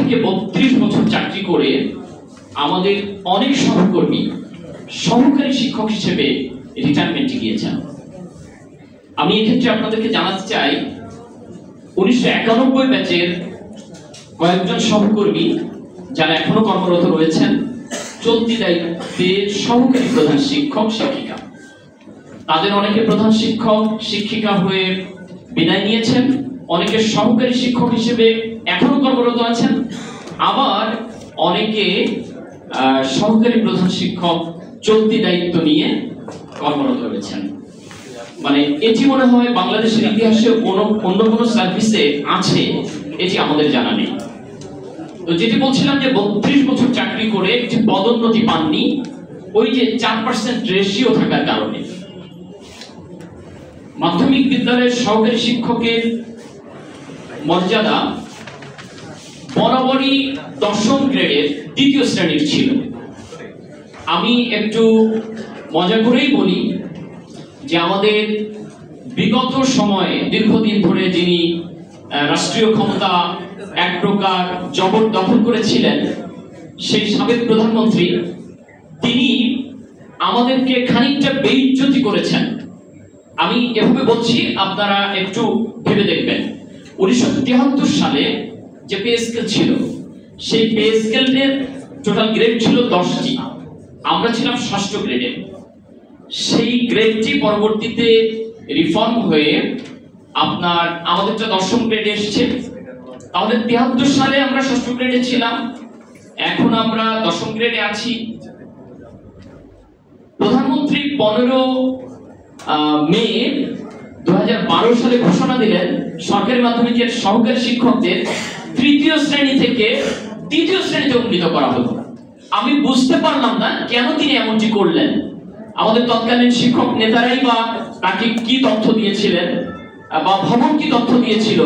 থেকে 32 বছর চাকরি করে আমাদের অনেক সহকর্মী সহকারী শিক্ষক হিসেবে রিটায়ারমেন্টে গিয়েছেন। আমি এক্ষেত্রে আপনাদেরকে জানাতে চাই 1991 ব্যাচের কয়েকজন সহকর্মী যারা এখনো কর্মরত রয়েছেন, চলতি দায়িত্বে সহকারী প্রধান শিক্ষক শিক্ষিকা, তাদের অনেকে প্রধান শিক্ষক শিক্ষিকা হয়ে বিদায় নিয়েছেন, অনেকে সহকারী শিক্ষক হিসেবে এখনো কর্মরত আছেন, আবার অনেকে সহকারী প্রধান শিক্ষক চলতি দায়িত্ব নিয়ে কর্মরত রয়েছেন। মানে এটি মনে হয় বাংলাদেশের ইতিহাসে অন্য কোনো সার্ভিসে আছে, এটি আমাদের জানা নেই। তো যেটি বলছিলাম যে 32 বছর চাকরি করে একটি পদোন্নতি পাননি, ওই যে 4% রেশিও থাকার কারণে। মাধ্যমিক বিদ্যালয়ের সহকারী শিক্ষকের মর্যাদা বরাবরই 10ম গ্রেডের 2য় শ্রেণীর ছিল। আমি একটু মজা করেই বলি যে আমাদের বিগত সময়ে দীর্ঘদিন ধরে যিনি রাষ্ট্রীয় ক্ষমতা এক প্রকার জবরদখল করেছিলেন, সেই সাবেক প্রধানমন্ত্রী, তিনি আমাদেরকে খানিকটা বেইজ্জতি করেছেন। আমি এভাবে বলছি, আপনারা একটু ভেবে দেখবেন। 1973 সালে যে পে স্কেল ছিল, সেই পে স্কেলের টোটাল গ্রেড ছিল 10টি, আমরা ছিলাম 6ষ্ঠ গ্রেডে। সেই গ্রেডটি পরবর্তীতে রিফর্ম হয়ে আপনার আমাদেরটা 10ম গ্রেডে এসেছে। তাহলে 73 সালে আমরা 6ষ্ঠ গ্রেডে ছিলাম, এখন আমরা 10ম গ্রেডে আছি। প্রধানমন্ত্রী 15 মে 2012 সালে ঘোষণা দিলেন সরকারি মাধ্যমিকের সহকারী শিক্ষকদের 3য় শ্রেণী থেকে 2য় শ্রেণীতে উন্নীত করা হলো। আমি বুঝতে পারলাম না কেন তিনি এমনটি করলেন। আমাদের তৎকালীন শিক্ষক নেতারাই বা তাকে কি তথ্য দিয়েছিলেন বা ভবন কি তথ্য দিয়েছিল,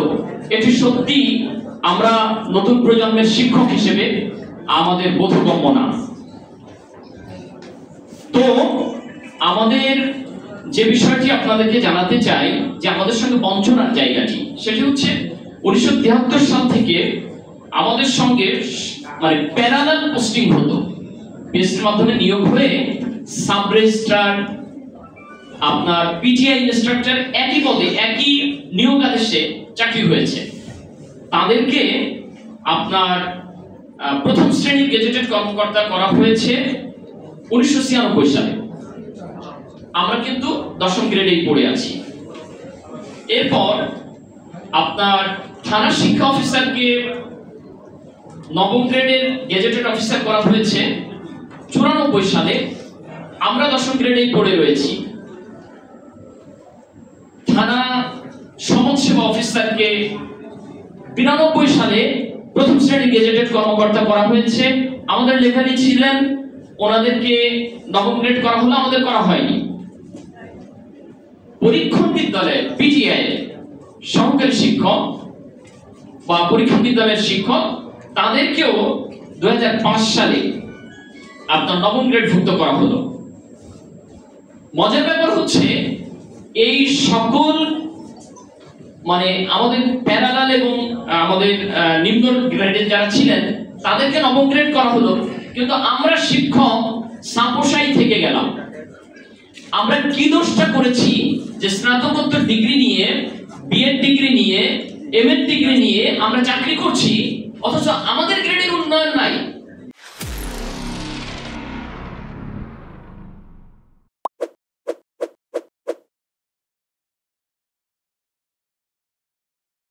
এটি সত্যি আমরা নতুন প্রজন্মের শিক্ষক হিসেবে আমাদের বোধগম্য না। তো আমাদের যে বিষয়টি আপনাদেরকে জানাতে চাই যে আমাদের সঙ্গে বঞ্চনার জায়গাটি, সেটি হচ্ছে 1973 সাল থেকে আমাদের সঙ্গে মানে প্যারালাল পোস্টিং হতো। পিএসসির মাধ্যমে নিয়োগ হয়ে সাব রেজিস্ট্রার, আপনার পিটিআই ইনস্ট্রাক্টর, একই পদে একই নিয়োগ আদেশে চাকরি হয়েছে। তাদেরকে আপনার প্রথম শ্রেণীর গেজেটেড কর্মকর্তা করা হয়েছে 1996 সালে। আমরা কিন্তু 10ম গ্রেডেই পড়ে আছি। এরপর আপনার থানা শিক্ষা অফিসারকে 9ম গ্রেডের গেজেটেড অফিসার করা হয়েছে 94 সালে। আমরা 10ম গ্রেডেই পড়ে রয়েছি। থানা সমাজসেবা অফিসারকে 92 সালে প্রথম শ্রেণীর গেজেটেড কর্মকর্তা করা হয়েছে। আমাদের লেখালি ছিলেন, ওনাদেরকে 9ম গ্রেড করা হলো, আমাদের করা হয়নি। পরীক্ষণ বিদ্যালয়ে পিটিআই সহকারী শিক্ষক বা পরীক্ষণ বিদ্যালয়ের শিক্ষক, তাদেরকেও 2005 সালে আপনার 9ম গ্রেড ভুক্ত করা হলো। মজার ব্যাপার হচ্ছে এই সকল মানে আমাদের প্যারালাল এবং আমাদের নিম্ন গ্রেডের যারা ছিলেন তাদেরকে 9ম গ্রেড করা হলো, কিন্তু আমরা শিক্ষক সাপোসাই থেকে গেলাম। আমরা কি দোষটা করেছি যে স্নাতকোত্তর ডিগ্রি নিয়ে, বিএড ডিগ্রি নিয়ে, এমএড ডিগ্রি নিয়ে আমরা চাকরি করছি, অথচ আমাদের গ্রেডের উন্নয়ন